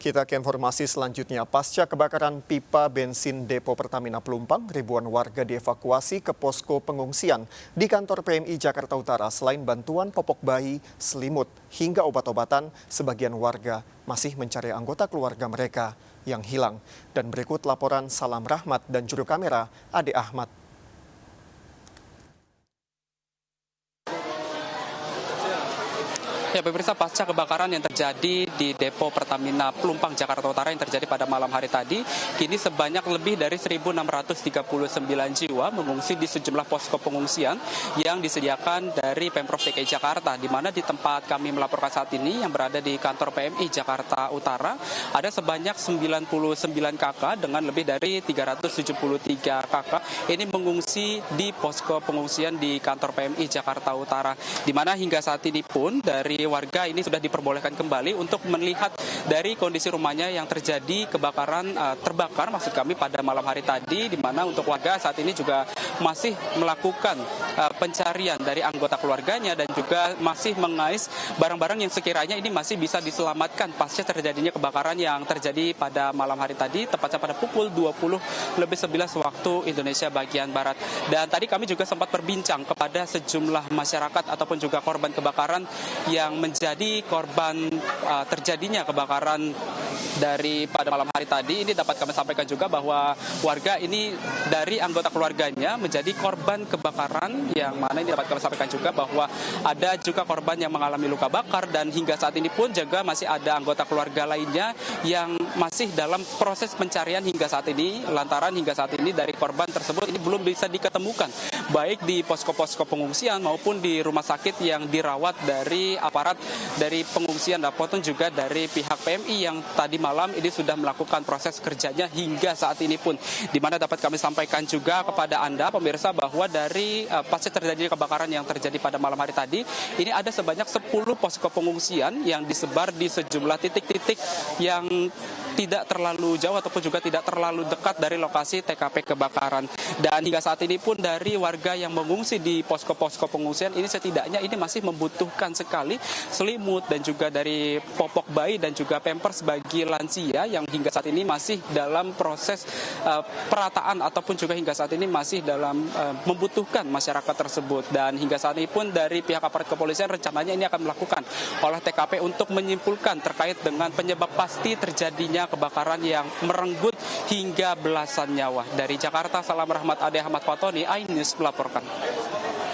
Kita ke informasi selanjutnya. Pasca kebakaran pipa bensin depo Pertamina Pelumpang, ribuan warga dievakuasi ke posko pengungsian di kantor PMI Jakarta Utara. Selain bantuan popok bayi, selimut, hingga obat-obatan, sebagian warga masih mencari anggota keluarga mereka yang hilang. Dan berikut laporan Salam Rahmat dan juru kamera Ade Ahmad. Ya, pemirsa, pasca kebakaran yang terjadi di depo Pertamina Pelumpang Jakarta Utara yang terjadi pada malam hari tadi, kini sebanyak lebih dari 1.639 jiwa mengungsi di sejumlah posko pengungsian yang disediakan dari Pemprov DKI Jakarta, di mana di tempat kami melaporkan saat ini yang berada di kantor PMI Jakarta Utara, ada sebanyak 99 kakak dengan lebih dari 373 kakak ini mengungsi di posko pengungsian di kantor PMI Jakarta Utara, di mana hingga saat ini pun dari warga ini sudah diperbolehkan kembali untuk melihat dari kondisi rumahnya yang terjadi kebakaran, terbakar maksud kami pada malam hari tadi, di mana untuk warga saat ini juga masih melakukan pencarian dari anggota keluarganya dan juga masih mengais barang-barang yang sekiranya ini masih bisa diselamatkan pasca terjadinya kebakaran yang terjadi pada malam hari tadi, tepatnya pada pukul 20:11 waktu Indonesia bagian Barat. Dan tadi kami juga sempat berbincang kepada sejumlah masyarakat ataupun juga korban kebakaran yang menjadi korban terjadinya kebakaran dari pada malam hari tadi. Ini dapat kami sampaikan juga bahwa warga ini dari anggota keluarganya menjadi korban kebakaran, yang mana ini dapat kami sampaikan juga bahwa ada juga korban yang mengalami luka bakar, dan hingga saat ini pun juga masih ada anggota keluarga lainnya yang masih dalam proses pencarian hingga saat ini, lantaran hingga saat ini dari korban tersebut ini belum bisa diketemukan baik di posko-posko pengungsian maupun di rumah sakit yang dirawat dari aparat dari pengungsian, ataupun juga dari pihak PMI yang tadi malam ini sudah melakukan proses kerjanya hingga saat ini pun, di mana dapat kami sampaikan juga kepada Anda pemirsa bahwa dari pasca terjadi kebakaran yang terjadi pada malam hari tadi, ini ada sebanyak 10 posko pengungsian yang disebar di sejumlah titik-titik yang tidak terlalu jauh ataupun juga tidak terlalu dekat dari lokasi TKP kebakaran. Dan hingga saat ini pun dari warga yang mengungsi di posko-posko pengungsian ini setidaknya ini masih membutuhkan sekali selimut dan juga dari popok bayi dan juga pampers bagi lansia yang hingga saat ini masih dalam proses perataan ataupun juga hingga saat ini masih dalam membutuhkan masyarakat tersebut. Dan hingga saat ini pun dari pihak aparat kepolisian rencananya ini akan melakukan olah TKP untuk menyimpulkan terkait dengan penyebab pasti terjadinya kebakaran yang merenggut hingga belasan nyawa. Dari Jakarta, Salam Rahmat, Ade Ahmad Fatoni, iNews melaporkan.